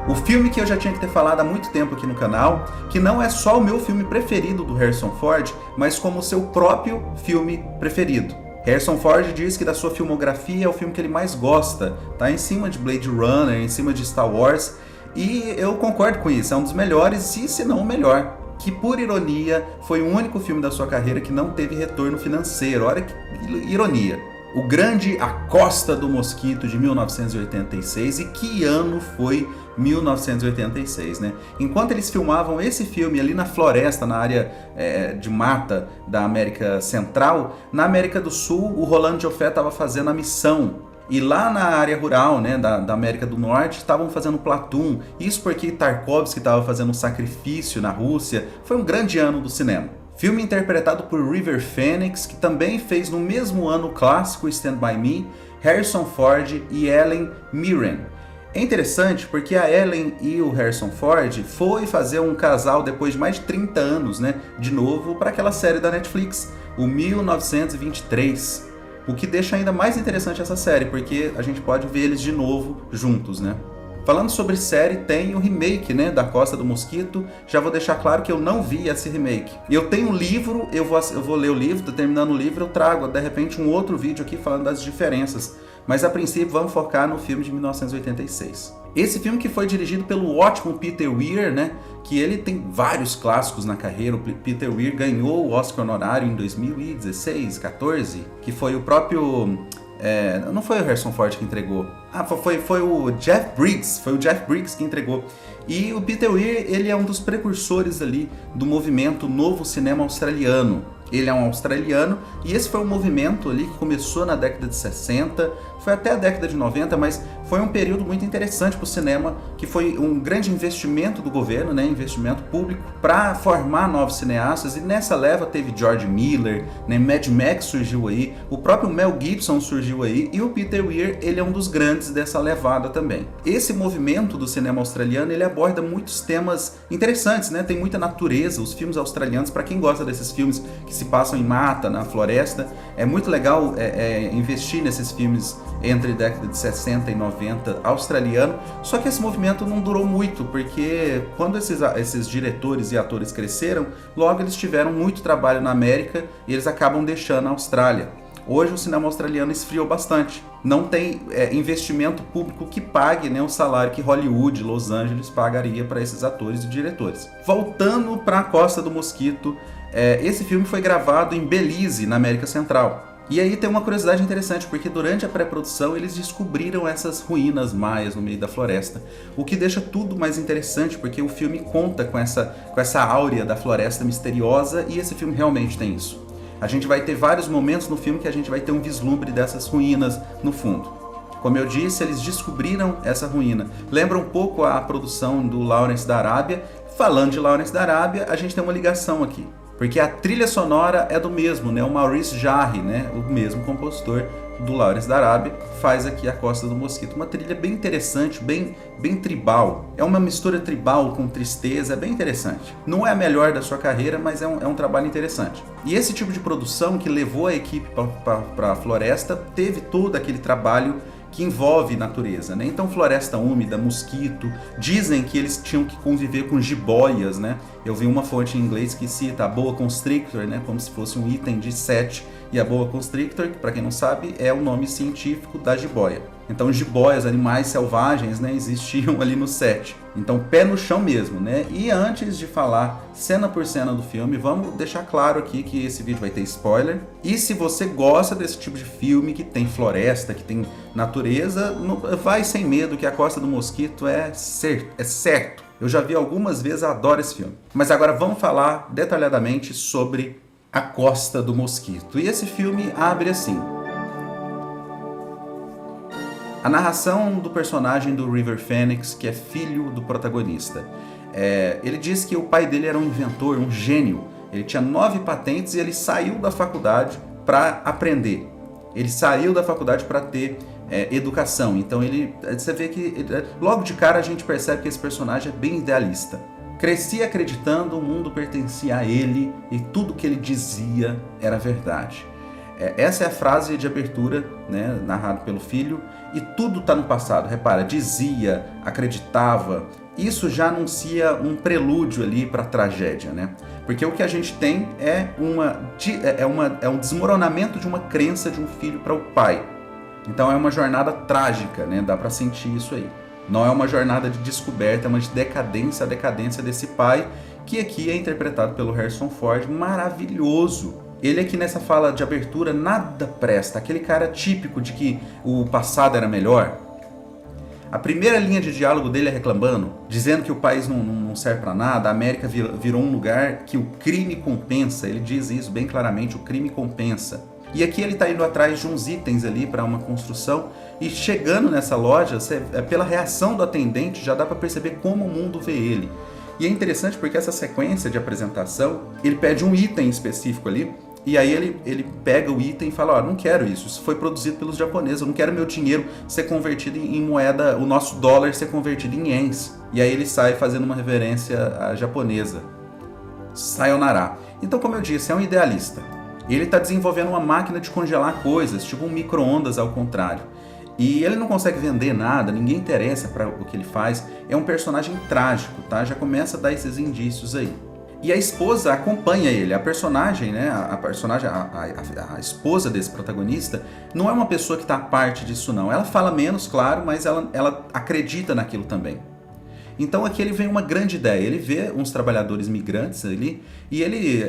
O filme que eu já tinha que ter falado há muito tempo aqui no canal, que não é só o meu filme preferido do Harrison Ford, mas como o seu próprio filme preferido. Harrison Ford diz que da sua filmografia é o filme que ele mais gosta, tá em cima de Blade Runner, em cima de Star Wars, e eu concordo com isso, é um dos melhores, e se não o melhor. Que, por ironia, foi o único filme da sua carreira que não teve retorno financeiro. Olha que ironia. O grande A Costa do Mosquito, de 1986. E que ano foi 1986, né? Enquanto eles filmavam esse filme ali na floresta, na área de mata da América Central, na América do Sul, o Roland Joffé estava fazendo a missão. E lá na área rural, né, da América do Norte, estavam fazendo Platoon. Isso porque Tarkovsky estava fazendo um sacrifício na Rússia. Foi um grande ano do cinema. Filme interpretado por River Phoenix, que também fez no mesmo ano o clássico Stand By Me, Harrison Ford e Helen Mirren. É interessante porque a Helen e o Harrison Ford foi fazer um casal depois de mais de 30 anos, né, de novo, para aquela série da Netflix, o 1923. O que deixa ainda mais interessante essa série, porque a gente pode ver eles de novo juntos, né? Falando sobre série, tem o remake, né, da Costa do Mosquito. Já vou deixar claro que eu não vi esse remake. Eu tenho um livro, eu vou ler o livro, terminando o livro eu trago, de repente, um outro vídeo aqui falando das diferenças. Mas a princípio vamos focar no filme de 1986. Esse filme que foi dirigido pelo ótimo Peter Weir, né, que ele tem vários clássicos na carreira. O Peter Weir ganhou o Oscar honorário em 2016, 14, que foi o próprio... não foi o Harrison Ford que entregou. Foi o Jeff Briggs. Foi o Jeff Briggs que entregou. E o Peter Weir, ele é um dos precursores ali do movimento Novo Cinema Australiano. Ele é um australiano e esse foi um movimento ali que começou na década de 60, foi até a década de 90, mas foi um período muito interessante para o cinema, que foi um grande investimento do governo, né, investimento público, para formar novos cineastas, e nessa leva teve George Miller, né, Mad Max surgiu aí, o próprio Mel Gibson surgiu aí, e o Peter Weir, ele é um dos grandes dessa levada também. Esse movimento do cinema australiano, ele aborda muitos temas interessantes, né, tem muita natureza, os filmes australianos, para quem gosta desses filmes que se passam em mata, na floresta, é muito legal investir nesses filmes entre década de 60 e 90 australiano, só que esse movimento não durou muito, porque quando esses diretores e atores cresceram, logo eles tiveram muito trabalho na América e eles acabam deixando a Austrália. Hoje o cinema australiano esfriou bastante, não tem investimento público que pague, né, o salário que Hollywood, Los Angeles pagaria para esses atores e diretores. Voltando para a Costa do Mosquito, esse filme foi gravado em Belize, na América Central. E aí tem uma curiosidade interessante, porque durante a pré-produção eles descobriram essas ruínas maias no meio da floresta, o que deixa tudo mais interessante, porque o filme conta com essa áurea da floresta misteriosa, e esse filme realmente tem isso. A gente vai ter vários momentos no filme que a gente vai ter um vislumbre dessas ruínas no fundo. Como eu disse, eles descobriram essa ruína. Lembra um pouco a produção do Lawrence da Arábia. Falando de Lawrence da Arábia, a gente tem uma ligação aqui, porque a trilha sonora é do mesmo, né? O Maurice Jarre, né? O mesmo compositor do Lawrence da Arábia, faz aqui A Costa do Mosquito. Uma trilha bem interessante, bem tribal. É uma mistura tribal com tristeza, é bem interessante. Não é a melhor da sua carreira, mas é um trabalho interessante. E esse tipo de produção que levou a equipe para a floresta teve todo aquele trabalho que envolve natureza, né? Então floresta úmida, mosquito, dizem que eles tinham que conviver com jiboias, né? Eu vi uma fonte em inglês que cita a boa constrictor, né? Como se fosse um item de set, e a boa constrictor, que para quem não sabe é o nome científico da jiboia. Então jiboias, animais selvagens, né, existiam ali no set. Então pé no chão mesmo, né? E antes de falar cena por cena do filme, vamos deixar claro aqui que esse vídeo vai ter spoiler. E se você gosta desse tipo de filme que tem floresta, que tem natureza, vai sem medo que A Costa do Mosquito é certo. Eu já vi algumas vezes, adoro esse filme. Mas agora vamos falar detalhadamente sobre A Costa do Mosquito. E esse filme abre assim. A narração do personagem do River Phoenix, que é filho do protagonista. Ele diz que o pai dele era um inventor, um gênio. Ele tinha 9 patentes e ele saiu da faculdade para aprender. Ele saiu da faculdade para ter educação. Então você vê que logo de cara a gente percebe que esse personagem é bem idealista. Cresci acreditando o mundo pertencia a ele e tudo que ele dizia era verdade. Essa é a frase de abertura, né, narrada pelo filho, e tudo está no passado. Repara, dizia, acreditava. Isso já anuncia um prelúdio ali para a tragédia, né? Porque o que a gente tem é um desmoronamento de uma crença de um filho para o pai. Então é uma jornada trágica, né? Dá para sentir isso aí. Não é uma jornada de descoberta, é uma de decadência, a decadência desse pai, que aqui é interpretado pelo Harrison Ford, maravilhoso. Ele aqui nessa fala de abertura nada presta, aquele cara típico de que o passado era melhor. A primeira linha de diálogo dele é reclamando, dizendo que o país não serve para nada, a América virou um lugar que o crime compensa. Ele diz isso bem claramente, o crime compensa. E aqui ele está indo atrás de uns itens ali para uma construção, e chegando nessa loja, pela reação do atendente, já dá para perceber como o mundo vê ele. E é interessante porque essa sequência de apresentação, ele pede um item específico ali, e aí ele pega o item e fala, ó, não quero isso foi produzido pelos japoneses, eu não quero meu dinheiro ser convertido em moeda, o nosso dólar ser convertido em ienes. E aí ele sai fazendo uma reverência à japonesa. Sayonara. Então, como eu disse, é um idealista. Ele está desenvolvendo uma máquina de congelar coisas, tipo um micro-ondas ao contrário. E ele não consegue vender nada, ninguém interessa para o que ele faz. É um personagem trágico, tá? Já começa a dar esses indícios aí. E a esposa acompanha ele. A personagem, né? A esposa desse protagonista não é uma pessoa que está à parte disso, não. Ela fala menos, claro, mas ela acredita naquilo também. Então aqui ele vem uma grande ideia. Ele vê uns trabalhadores migrantes ali e ele,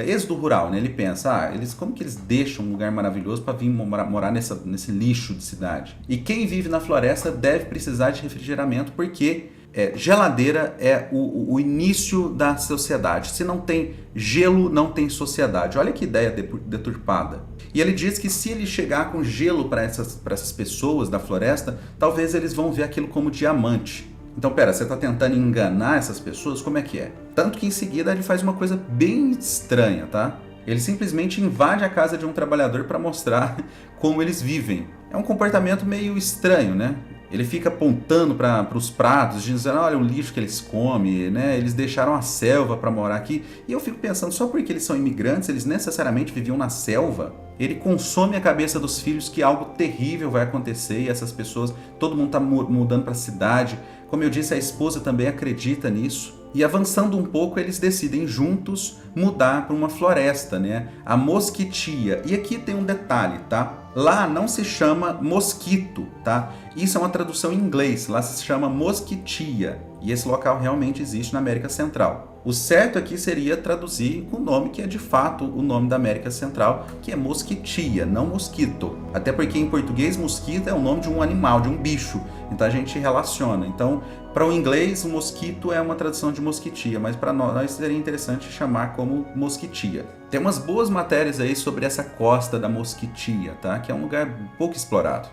êxodo rural, né? Ele pensa, como que eles deixam um lugar maravilhoso para vir morar nesse lixo de cidade? E quem vive na floresta deve precisar de refrigeramento porque geladeira é o início da sociedade. Se não tem gelo, não tem sociedade. Olha que ideia deturpada. E ele diz que se ele chegar com gelo para essas pessoas da floresta, talvez eles vão ver aquilo como diamante. Então, pera, você está tentando enganar essas pessoas? Como é que é? Tanto que em seguida ele faz uma coisa bem estranha, tá? Ele simplesmente invade a casa de um trabalhador para mostrar como eles vivem. É um comportamento meio estranho, né? Ele fica apontando para os pratos, dizendo, olha o lixo que eles comem, né? Eles deixaram a selva para morar aqui. E eu fico pensando, só porque eles são imigrantes, eles necessariamente viviam na selva? Ele consome a cabeça dos filhos que algo terrível vai acontecer e essas pessoas, todo mundo está mudando para a cidade. Como eu disse, a esposa também acredita nisso. E avançando um pouco, eles decidem juntos mudar para uma floresta, né? A Mosquitia. E aqui tem um detalhe, tá? Lá não se chama mosquito, tá? Isso é uma tradução em inglês. Lá se chama Mosquitia. E esse local realmente existe na América Central. O certo aqui seria traduzir com o nome que é de fato o nome da América Central, que é Mosquitia, não mosquito. Até porque em português mosquito é o nome de um animal, de um bicho. Então a gente relaciona. Então, para o inglês, o mosquito é uma tradução de mosquitia, mas para nós seria interessante chamar como Mosquitia. Tem umas boas matérias aí sobre essa costa da Mosquitia, tá? Que é um lugar pouco explorado.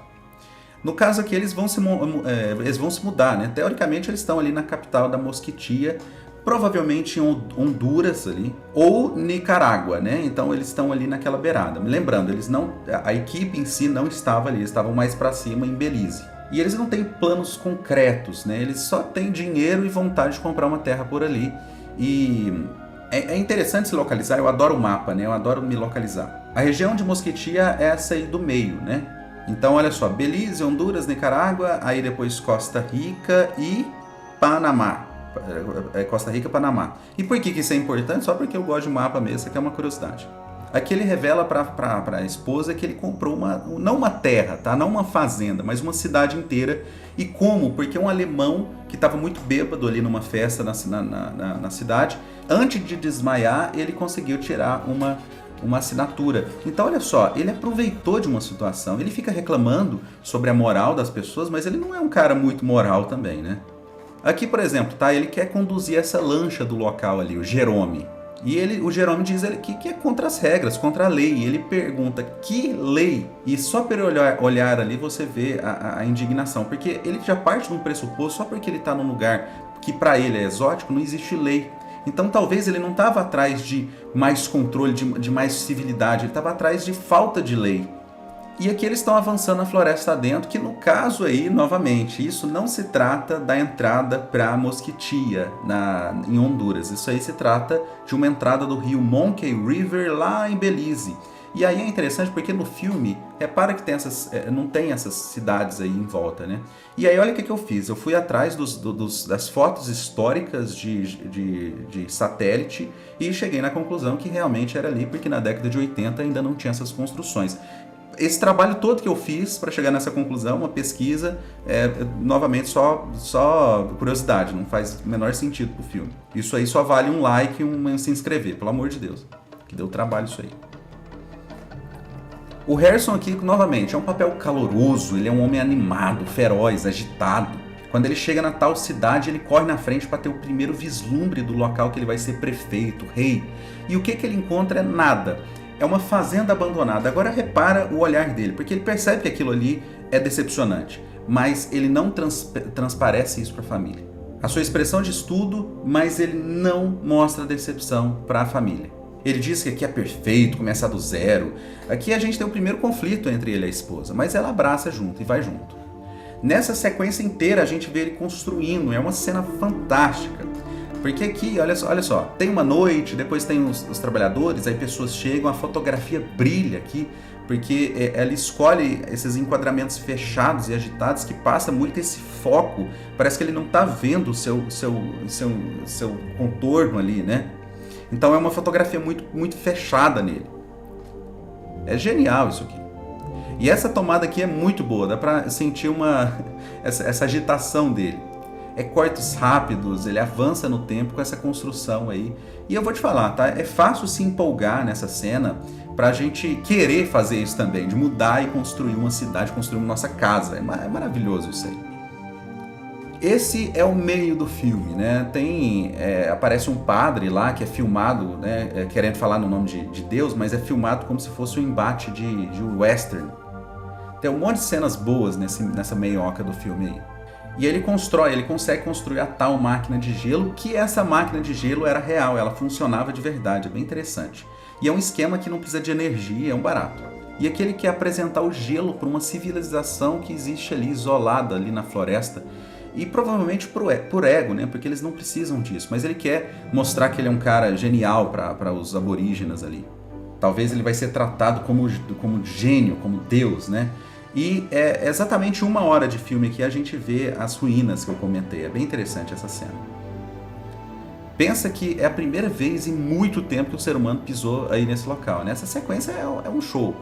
No caso aqui, eles vão se mudar, né? Teoricamente, eles estão ali na capital da Mosquitia, provavelmente em Honduras ali, ou Nicarágua, né? Então eles estão ali naquela beirada. Lembrando, a equipe em si não estava ali, eles estavam mais para cima em Belize. E eles não têm planos concretos, né? Eles só têm dinheiro e vontade de comprar uma terra por ali. E é interessante se localizar, eu adoro o mapa, né? Eu adoro me localizar. A região de Mosquitia é essa aí do meio, né? Então olha só, Belize, Honduras, Nicarágua, aí depois Costa Rica e Panamá. Costa Rica, Panamá. E por que isso é importante? Só porque eu gosto de mapa mesmo, isso aqui é uma curiosidade. Aqui ele revela para a esposa que ele comprou não uma terra, tá? Não uma fazenda, mas uma cidade inteira. E como? Porque um alemão que estava muito bêbado ali numa festa na cidade, antes de desmaiar, ele conseguiu tirar uma assinatura. Então olha só, ele aproveitou de uma situação, ele fica reclamando sobre a moral das pessoas, mas ele não é um cara muito moral também, né? Aqui, por exemplo, tá? Ele quer conduzir essa lancha do local ali, o Jerome. E o Jerome diz que é contra as regras, contra a lei. E ele pergunta, que lei? E só por olhar ali você vê a indignação. Porque ele já parte de um pressuposto, só porque ele está num lugar que para ele é exótico, não existe lei. Então talvez ele não estava atrás de mais controle, de mais civilidade. Ele estava atrás de falta de lei. E aqui eles estão avançando na floresta dentro, que no caso aí, novamente, isso não se trata da entrada para Mosquitia, em Honduras. Isso aí se trata de uma entrada do rio Monkey River lá em Belize. E aí é interessante porque no filme, repara que tem não tem essas cidades aí em volta, né? E aí olha o que eu fiz, eu fui atrás das fotos históricas de satélite e cheguei na conclusão que realmente era ali, porque na década de 80 ainda não tinha essas construções. Esse trabalho todo que eu fiz para chegar nessa conclusão, uma pesquisa, novamente só curiosidade, não faz o menor sentido pro filme. Isso aí só vale um like e um se inscrever, pelo amor de Deus, que deu trabalho isso aí. O Harrison aqui, novamente, é um papel caloroso, ele é um homem animado, feroz, agitado. Quando ele chega na tal cidade, ele corre na frente para ter o primeiro vislumbre do local que ele vai ser prefeito, rei. E o que ele encontra é nada. É uma fazenda abandonada. Agora repara o olhar dele, porque ele percebe que aquilo ali é decepcionante, mas ele não transparece isso para a família. A sua expressão diz tudo, mas ele não mostra decepção para a família. Ele diz que aqui é perfeito, começar do zero. Aqui a gente tem o primeiro conflito entre ele e a esposa, mas ela abraça junto e vai junto. Nessa sequência inteira a gente vê ele construindo, é uma cena fantástica. Porque aqui, olha só, tem uma noite, depois tem os trabalhadores, aí pessoas chegam, a fotografia brilha aqui, porque ela escolhe esses enquadramentos fechados e agitados que passa muito esse foco, parece que ele não está vendo o seu contorno ali, né? Então é uma fotografia muito fechada nele. É genial isso aqui. E essa tomada aqui é muito boa, dá pra sentir essa agitação dele. É cortes rápidos, ele avança no tempo com essa construção aí. E eu vou te falar, tá? É fácil se empolgar nessa cena pra gente querer fazer isso também, de mudar e construir uma cidade, construir uma nossa casa. É maravilhoso isso aí. Esse é o meio do filme, né? Aparece um padre lá que é filmado, né? Querendo falar no nome de Deus, mas é filmado como se fosse um embate de western. Tem um monte de cenas boas nessa meioca do filme aí. E ele consegue construir a tal máquina de gelo, que essa máquina de gelo era real, ela funcionava de verdade, é bem interessante. E é um esquema que não precisa de energia, é um barato. E aqui ele quer apresentar o gelo para uma civilização que existe ali, isolada ali na floresta. E provavelmente por ego, né? Porque eles não precisam disso. Mas ele quer mostrar que ele é um cara genial para os aborígenes ali. Talvez ele vai ser tratado como gênio, como Deus, né? E é exatamente 1 hora de filme que a gente vê as ruínas que eu comentei. É bem interessante essa cena. Pensa que é a primeira vez em muito tempo que o ser humano pisou aí nesse local, né? Essa sequência é um show.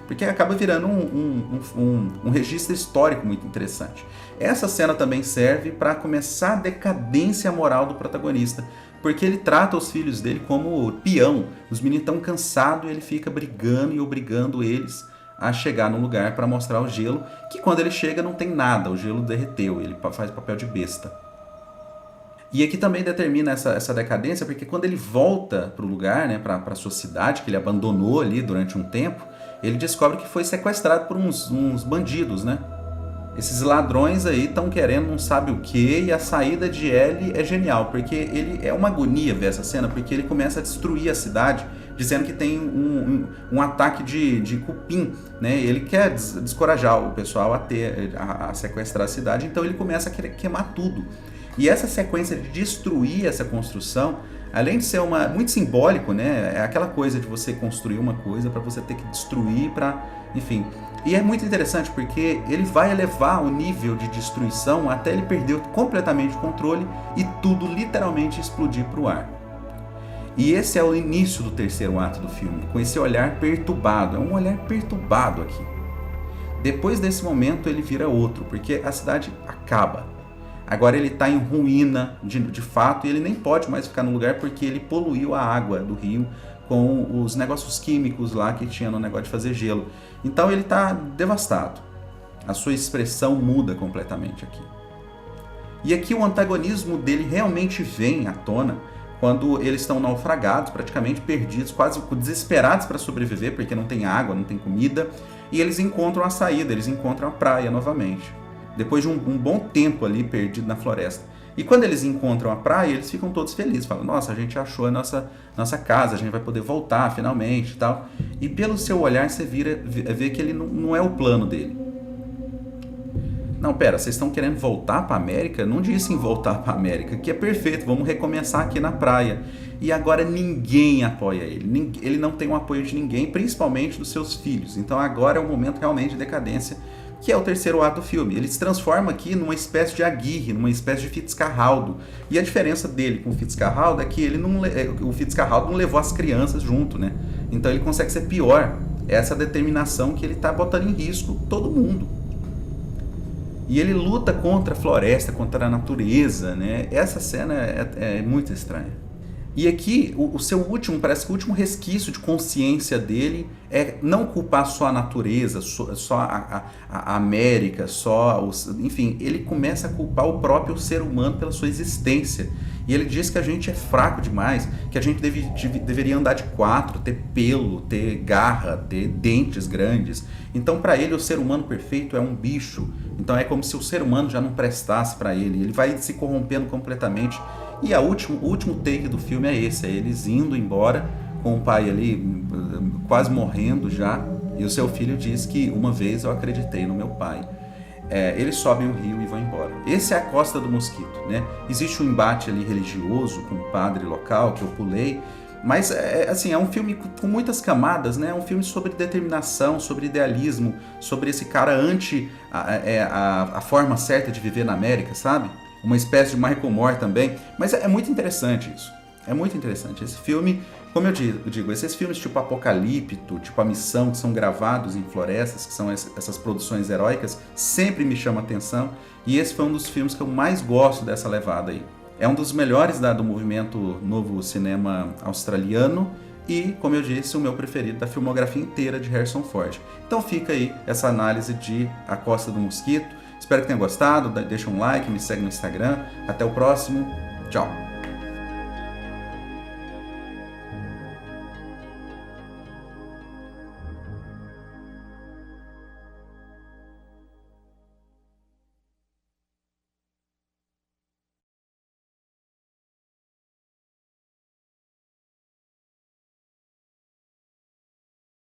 Porque acaba virando um registro histórico muito interessante. Essa cena também serve para começar a decadência moral do protagonista, porque ele trata os filhos dele como peão. Os meninos estão cansados e ele fica brigando e obrigando eles a chegar no lugar para mostrar o gelo, que quando ele chega não tem nada, o gelo derreteu, ele faz papel de besta. E aqui também determina essa decadência, porque quando ele volta para o lugar, né, para sua cidade, que ele abandonou ali durante um tempo, ele descobre que foi sequestrado por uns bandidos, né? Esses ladrões aí estão querendo não sabe o que, e a saída de Ellie é genial, porque ele é uma agonia ver essa cena, porque ele começa a destruir a cidade, dizendo que tem um ataque de cupim, né? Ele quer descorajar o pessoal a sequestrar a cidade, então ele começa a querer queimar tudo. E essa sequência de destruir essa construção, além de ser muito simbólico, né? É aquela coisa de você construir uma coisa para você ter que destruir para, enfim. E é muito interessante porque ele vai elevar o nível de destruição até ele perder completamente o controle e tudo literalmente explodir para o ar. E esse é o início do terceiro ato do filme, com esse olhar perturbado. É um olhar perturbado aqui. Depois desse momento ele vira outro, porque a cidade acaba. Agora ele está em ruína de fato e ele nem pode mais ficar no lugar porque ele poluiu a água do rio com os negócios químicos lá que tinha no negócio de fazer gelo. Então ele está devastado. A sua expressão muda completamente aqui. E aqui o antagonismo dele realmente vem à tona quando eles estão naufragados, praticamente perdidos, quase desesperados para sobreviver porque não tem água, não tem comida, e eles encontram a saída, eles encontram a praia novamente. Depois de um bom tempo ali perdido na floresta. E quando eles encontram a praia, eles ficam todos felizes. Falam, nossa, a gente achou a nossa casa, a gente vai poder voltar finalmente e tal. E pelo seu olhar você vê que ele não é o plano dele. não, pera, vocês estão querendo voltar para a América? Não disse em voltar para a América, que é perfeito, vamos recomeçar aqui na praia. E agora ninguém apoia ele, ele não tem o apoio de ninguém, principalmente dos seus filhos. Então agora é um momento realmente de decadência, que é o terceiro ato do filme. Ele se transforma aqui numa espécie de Aguirre, numa espécie de Fitzcarraldo. E a diferença dele com o Fitzcarraldo é que o Fitzcarraldo não levou as crianças junto, né? Então ele consegue ser pior. Essa determinação que ele está botando em risco todo mundo. E ele luta contra a floresta, contra a natureza, né? Essa cena é muito estranha. E aqui, parece que o último resquício de consciência dele é não culpar só a natureza, só a América, enfim, ele começa a culpar o próprio ser humano pela sua existência. E ele diz que a gente é fraco demais, que a gente deveria andar de 4, ter pelo, ter garra, ter dentes grandes. Então, para ele, o ser humano perfeito é um bicho. Então, é como se o ser humano já não prestasse para ele. Ele vai se corrompendo completamente. E o último take do filme é esse, é eles indo embora, com o pai ali quase morrendo já, e o seu filho diz que uma vez eu acreditei no meu pai. Eles sobem o rio e vão embora. Essa é a Costa do Mosquito, né? Existe um embate ali religioso com o padre local, que eu pulei, mas assim, é um filme com muitas camadas, né? É um filme sobre determinação, sobre idealismo, sobre esse cara a forma certa de viver na América, sabe? Uma espécie de Michael Moore também, mas é muito interessante isso. É muito interessante. Esse filme, como eu digo, esses filmes tipo Apocalipto, tipo A Missão, que são gravados em florestas, que são essas produções heróicas, sempre me chamam a atenção. E esse foi um dos filmes que eu mais gosto dessa levada aí. É um dos melhores do movimento novo cinema australiano e, como eu disse, o meu preferido da filmografia inteira de Harrison Ford. Então fica aí essa análise de A Costa do Mosquito. Espero que tenha gostado, deixa um like, me segue no Instagram. Até o próximo, tchau!